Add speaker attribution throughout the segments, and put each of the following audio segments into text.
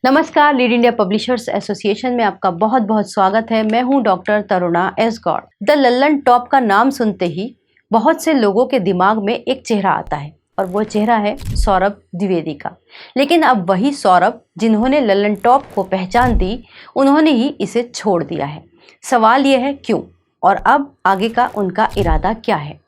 Speaker 1: नमस्कार, lead India publishers association में आपका बहुत बहुत स्वागत है। मैं हूं doctor Taruna S Gaur. The Lallantop का नाम सुनते ही बहुत से लोगों के दिमाग में एक चेहरा आता है और वो चेहरा है सौरभ द्विवेदी का। लेकिन अब वही सौरभ जिन्होंने लल्लन टॉप को पहचान दी, उन्होंने ही इसे छोड़ दिया है। सवाल ये है क्यों और अब आगे का उनका इरादा क्या है।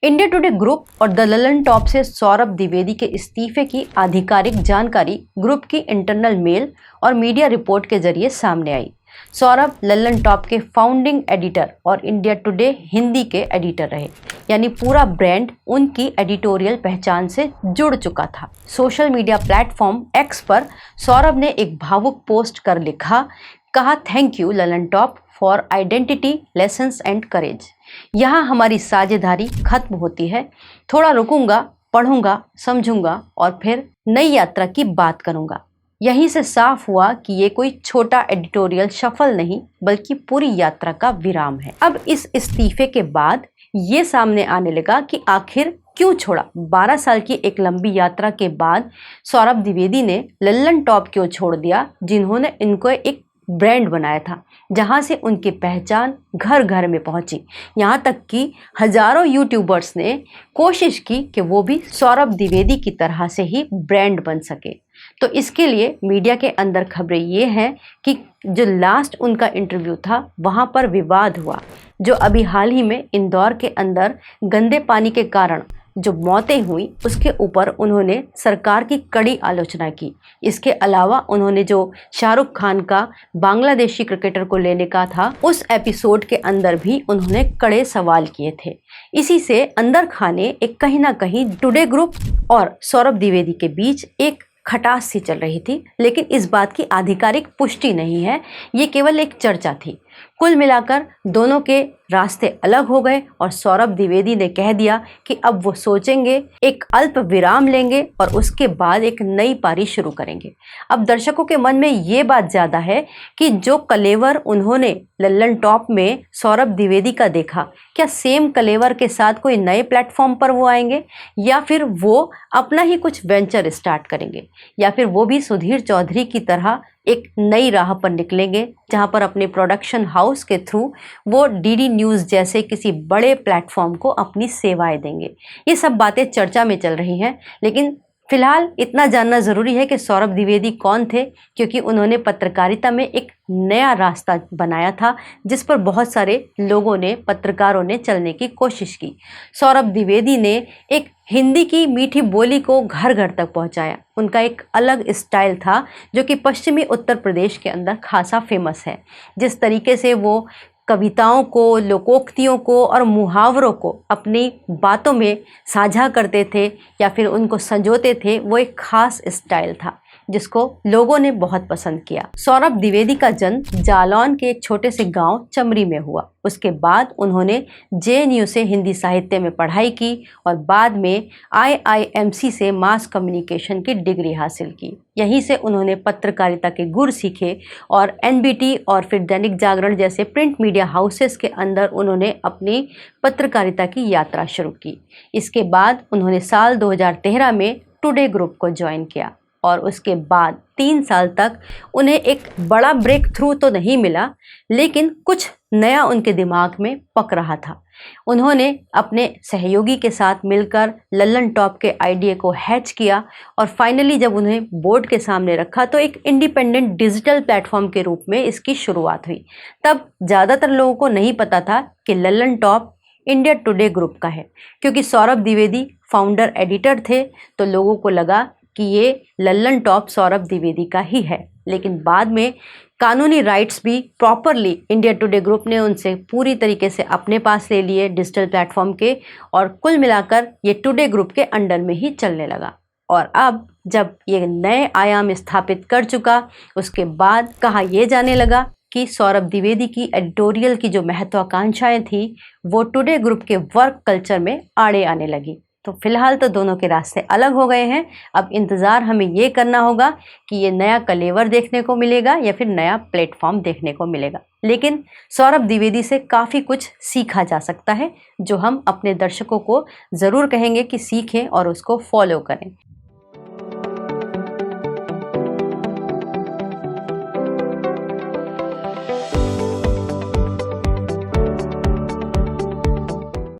Speaker 1: इंडिया टुडे ग्रुप और द लल्लन टॉप से सौरभ द्विवेदी के इस्तीफे की आधिकारिक जानकारी ग्रुप की इंटरनल मेल और मीडिया रिपोर्ट के जरिए सामने आई। सौरभ लल्लन टॉप के फाउंडिंग एडिटर और इंडिया टुडे हिंदी के एडिटर रहे, यानी पूरा ब्रांड उनकी एडिटोरियल पहचान से जुड़ चुका था। सोशल मीडिया प्लेटफॉर्म एक्स पर सौरभ ने एक भावुक पोस्ट कर कहा thank you Lallan top for identity lessons and courage. यहाँ हमारी साझेदारी खत्म होती है। थोड़ा रुकूंगा, पढ़ूंगा, समझूंगा और फिर नई यात्रा की बात करूंगा। यहीं से साफ हुआ कि ये कोई छोटा एडिटोरियल शफल नहीं, बल्कि पूरी यात्रा का विराम है। अब इस इस्तीफे के बाद ये सामने आने लगा कि आखिर क्यों छोड़ा। 12 साल की एक लंबी यात्रा के बाद सौरभ द्विवेदी ने लल्लन टॉप क्यों छोड़ दिया, जिन्होंने इनको एक ब्रांड बनाया था, जहां से उनकी पहचान घर घर में पहुंची। यहाँ तक कि हजारों यूट्यूबर्स ने कोशिश की कि वो भी सौरभ द्विवेदी की तरह से ही ब्रांड बन सके। तो इसके लिए मीडिया के अंदर खबरें ये हैं कि जो लास्ट उनका इंटरव्यू था वहाँ पर विवाद हुआ। जो अभी हाल ही में इंदौर के अंदर गंदे पानी के कारण जो मौतें हुई, उसके ऊपर उन्होंने सरकार की कड़ी आलोचना की। इसके अलावा उन्होंने जो शाहरुख खान का बांग्लादेशी क्रिकेटर को लेने का था, उस एपिसोड के अंदर भी उन्होंने कड़े सवाल किए थे। इसी से अंदर खाने एक कहीं ना कहीं टुडे ग्रुप और सौरभ द्विवेदी के बीच एक खटास सी चल रही थी, लेकिन इस बात की आधिकारिक पुष्टि नहीं है, ये केवल एक चर्चा थी। कुल मिलाकर दोनों के रास्ते अलग हो गए और सौरभ द्विवेदी ने कह दिया कि अब वो सोचेंगे, एक अल्प विराम लेंगे और उसके बाद एक नई पारी शुरू करेंगे। अब दर्शकों के मन में ये बात ज़्यादा है कि जो कलेवर उन्होंने लल्लन टॉप में सौरभ द्विवेदी का देखा, क्या सेम कलेवर के साथ कोई नए प्लेटफॉर्म पर वो आएंगे, या फिर वो अपना ही कुछ वेंचर स्टार्ट करेंगे, या फिर वो भी सुधीर चौधरी की तरह एक नई राह पर निकलेंगे, जहां पर अपने प्रोडक्शन हाउस के थ्रू वो डीडी न्यूज़ जैसे किसी बड़े प्लेटफॉर्म को अपनी सेवाएं देंगे। ये सब बातें चर्चा में चल रही हैं, लेकिन फिलहाल इतना जानना ज़रूरी है कि सौरभ द्विवेदी कौन थे, क्योंकि उन्होंने पत्रकारिता में एक नया रास्ता बनाया था, जिस पर बहुत सारे लोगों ने, पत्रकारों ने चलने की कोशिश की। सौरभ द्विवेदी ने एक हिंदी की मीठी बोली को घर घर तक पहुंचाया। उनका एक अलग स्टाइल था जो कि पश्चिमी उत्तर प्रदेश के अंदर खासा फेमस है। जिस तरीके से वो कविताओं को, लोकोक्तियों को और मुहावरों को अपनी बातों में साझा करते थे या फिर उनको संजोते थे, वो एक खास स्टाइल था जिसको लोगों ने बहुत पसंद किया। सौरभ द्विवेदी का जन्म जालौन के एक छोटे से गांव चमरी में हुआ। उसके बाद उन्होंने जेएनयू से हिंदी साहित्य में पढ़ाई की और बाद में आईआईएमसी से मास कम्युनिकेशन की डिग्री हासिल की। यहीं से उन्होंने पत्रकारिता के गुर सीखे और एनबीटी और फिर दैनिक जागरण जैसे प्रिंट मीडिया हाउसेस के अंदर उन्होंने अपनी पत्रकारिता की यात्रा शुरू की। इसके बाद उन्होंने साल 2013 में टुडे ग्रुप को ज्वाइन किया और उसके बाद 3 साल तक उन्हें एक बड़ा ब्रेक थ्रू तो नहीं मिला, लेकिन कुछ नया उनके दिमाग में पक रहा था। उन्होंने अपने सहयोगी के साथ मिलकर लल्लन टॉप के आइडिया को हैच किया और फाइनली जब उन्हें बोर्ड के सामने रखा तो एक इंडिपेंडेंट डिजिटल प्लेटफॉर्म के रूप में इसकी शुरुआत हुई। तब ज़्यादातर लोगों को नहीं पता था कि Lallan top India today group का है, क्योंकि सौरभ द्विवेदी फाउंडर एडिटर थे, तो लोगों को लगा कि ये लल्लन टॉप सौरभ द्विवेदी का ही है। लेकिन बाद में कानूनी राइट्स भी प्रॉपरली इंडिया टुडे ग्रुप ने उनसे पूरी तरीके से अपने पास ले लिए डिजिटल प्लेटफॉर्म के, और कुल मिलाकर ये टुडे ग्रुप के अंडर में ही चलने लगा। और अब जब ये नए आयाम स्थापित कर चुका, उसके बाद कहा यह जाने लगा कि सौरभ द्विवेदी की एडिटोरियल की जो महत्वाकांक्षाएं थी, वो टुडे ग्रुप के वर्क कल्चर में आड़े आने लगी। तो फिलहाल तो दोनों के रास्ते अलग हो गए हैं। अब इंतज़ार हमें ये करना होगा कि ये नया कलेवर देखने को मिलेगा या फिर नया प्लेटफॉर्म देखने को मिलेगा। लेकिन सौरभ द्विवेदी से काफ़ी कुछ सीखा जा सकता है, जो हम अपने दर्शकों को ज़रूर कहेंगे कि सीखें और उसको फॉलो करें।